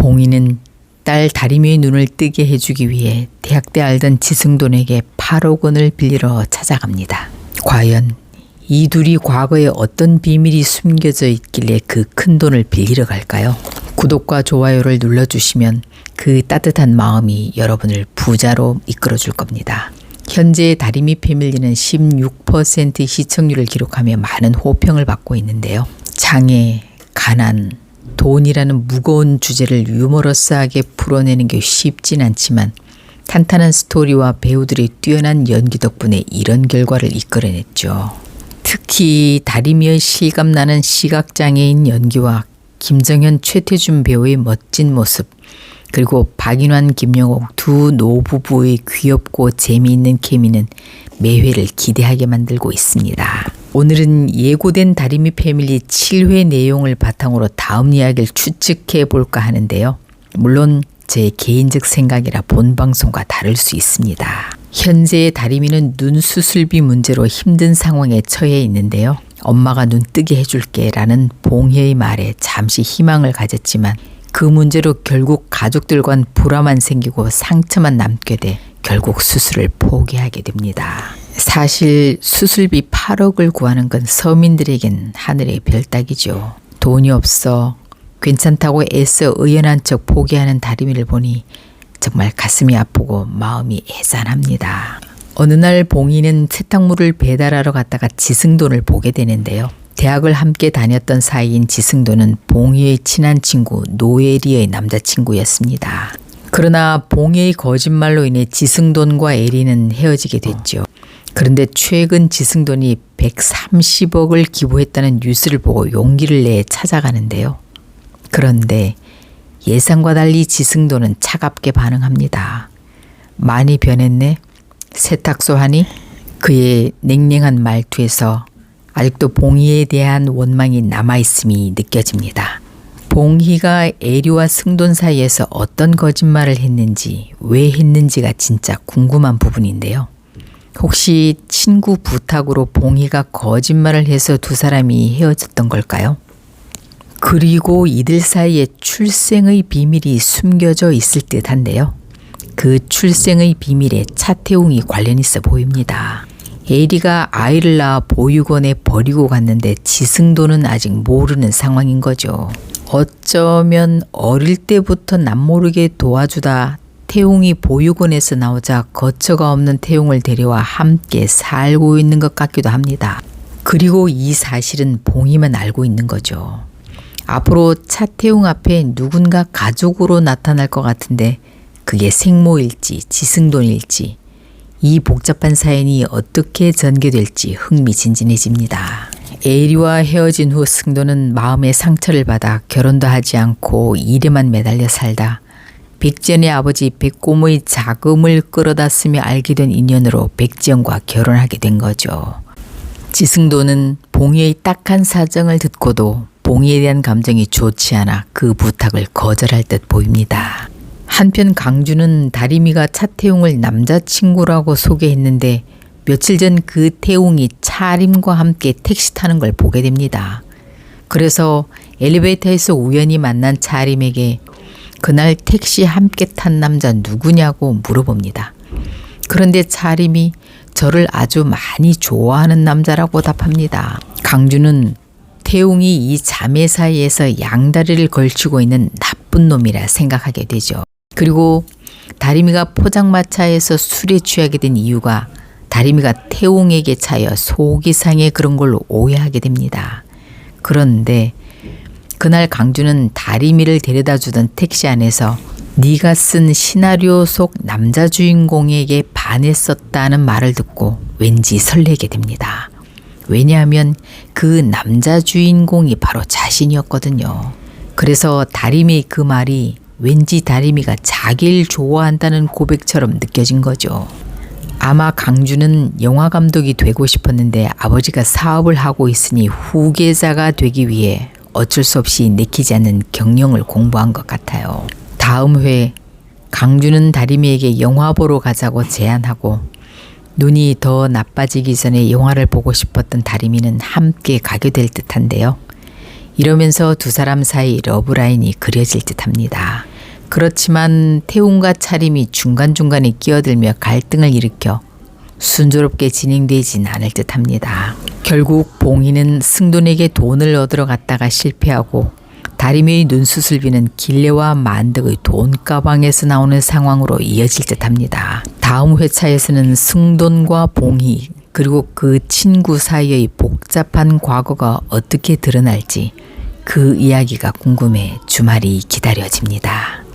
봉희는 딸 다림이의 눈을 뜨게 해주기 위해 대학 때 알던 지승돈에게 8억 원을 빌리러 찾아갑니다. 과연 이 둘이 과거에 어떤 비밀이 숨겨져 있길래 그 큰 돈을 빌리러 갈까요? 구독과 좋아요를 눌러주시면 그 따뜻한 마음이 여러분을 부자로 이끌어줄 겁니다. 현재 다림이 패밀리는 16% 시청률을 기록하며 많은 호평을 받고 있는데요. 장애, 가난, 돈이라는 무거운 주제를 유머러스하게 풀어내는 게 쉽진 않지만 탄탄한 스토리와 배우들의 뛰어난 연기 덕분에 이런 결과를 이끌어냈죠. 특히 다림이의 실감나는 시각장애인 연기와 김정현, 최태준 배우의 멋진 모습, 그리고 박인환, 김영옥 두 노부부의 귀엽고 재미있는 케미는 매회를 기대하게 만들고 있습니다. 오늘은 예고된 다림이 패밀리 7회 내용을 바탕으로 다음 이야기를 추측해 볼까 하는데요. 물론 제 개인적 생각이라 본 방송과 다를 수 있습니다. 현재의 다림이는 눈 수술비 문제로 힘든 상황에 처해 있는데요. 엄마가 눈 뜨게 해줄게 라는 봉희의 말에 잠시 희망을 가졌지만 그 문제로 결국 가족들과는 불화만 생기고 상처만 남게 돼 결국 수술을 포기하게 됩니다. 사실 수술비 8억을 구하는 건 서민들에겐 하늘의 별따기죠. 돈이 없어 괜찮다고 애써 의연한 척 포기하는 다림이를 보니 정말 가슴이 아프고 마음이 애잔합니다. 어느 날 봉희는 세탁물을 배달하러 갔다가 지승돈을 보게 되는데요. 대학을 함께 다녔던 사이인 지승돈은 봉희의 친한 친구 노예리의 남자친구였습니다. 그러나 봉희의 거짓말로 인해 지승돈과 에리는 헤어지게 됐죠. 그런데 최근 지승돈이 130억을 기부했다는 뉴스를 보고 용기를 내 찾아가는데요. 그런데 예상과 달리 지승돈은 차갑게 반응합니다. 많이 변했네? 세탁소 하니? 그의 냉랭한 말투에서 아직도 봉희에 대한 원망이 남아있음이 느껴집니다. 봉희가 에리와 승돈 사이에서 어떤 거짓말을 했는지, 왜 했는지가 진짜 궁금한 부분인데요. 혹시 친구 부탁으로 봉희가 거짓말을 해서 두 사람이 헤어졌던 걸까요? 그리고 이들 사이에 출생의 비밀이 숨겨져 있을 듯한데요. 그 출생의 비밀에 차태웅이 관련 있어 보입니다. 에리가 아이를 낳아 보육원에 버리고 갔는데 지승돈은 아직 모르는 상황인 거죠. 어쩌면 어릴 때부터 남모르게 도와주다 태웅이 보육원에서 나오자 거처가 없는 태웅을 데려와 함께 살고 있는 것 같기도 합니다. 그리고 이 사실은 봉희만 알고 있는 거죠. 앞으로 차태웅 앞에 누군가 가족으로 나타날 것 같은데 그게 생모일지 지승돈일지 이 복잡한 사연이 어떻게 전개될지 흥미진진해집니다. 에리와 헤어진 후 승돈은 마음의 상처를 받아 결혼도 하지 않고 일에만 매달려 살다 백지연의 아버지 백곰의 자금을 끌어다 쓰며 알게 된 인연으로 백지연과 결혼하게 된 거죠. 지승돈은 봉희의 딱한 사정을 듣고도 봉희에 대한 감정이 좋지 않아 그 부탁을 거절할 듯 보입니다. 한편 강주는 다림이가 차태웅을 남자친구라고 소개했는데 며칠 전 그 태웅이 차림과 함께 택시 타는 걸 보게 됩니다. 그래서 엘리베이터에서 우연히 만난 차림에게 그날 택시 함께 탄 남자 누구냐고 물어봅니다. 그런데 차림이 저를 아주 많이 좋아하는 남자라고 답합니다. 강주는 태웅이 이 자매 사이에서 양다리를 걸치고 있는 나쁜 놈이라 생각하게 되죠. 그리고 다림이가 포장마차에서 술에 취하게 된 이유가 다림이가 태웅에게 차여 속이 상해 그런 걸로 오해하게 됩니다. 그런데 그날 강주는 다림이를 데려다 주던 택시 안에서 네가 쓴 시나리오 속 남자 주인공에게 반했었다는 말을 듣고 왠지 설레게 됩니다. 왜냐하면 그 남자 주인공이 바로 자신이었거든요. 그래서 다림이의 그 말이 왠지 다림이가 자기를 좋아한다는 고백처럼 느껴진 거죠. 아마 강주는 영화 감독이 되고 싶었는데 아버지가 사업을 하고 있으니 후계자가 되기 위해 어쩔 수 없이 내키지 않는 경영을 공부한 것 같아요. 다음 회 강주는 다림이에게 영화 보러 가자고 제안하고 눈이 더 나빠지기 전에 영화를 보고 싶었던 다림이는 함께 가게 될 듯한데요. 이러면서 두 사람 사이 러브라인이 그려질 듯합니다. 그렇지만 태웅과 차림이 중간중간에 끼어들며 갈등을 일으켜 순조롭게 진행되진 않을 듯합니다. 결국 봉희는 승돈에게 돈을 얻으러 갔다가 실패하고 다리미의 눈수술비는 길레와 만덕의 돈가방에서 나오는 상황으로 이어질 듯합니다. 다음 회차에서는 승돈과 봉희 그리고 그 친구 사이의 복잡한 과거가 어떻게 드러날지 그 이야기가 궁금해 주말이 기다려집니다.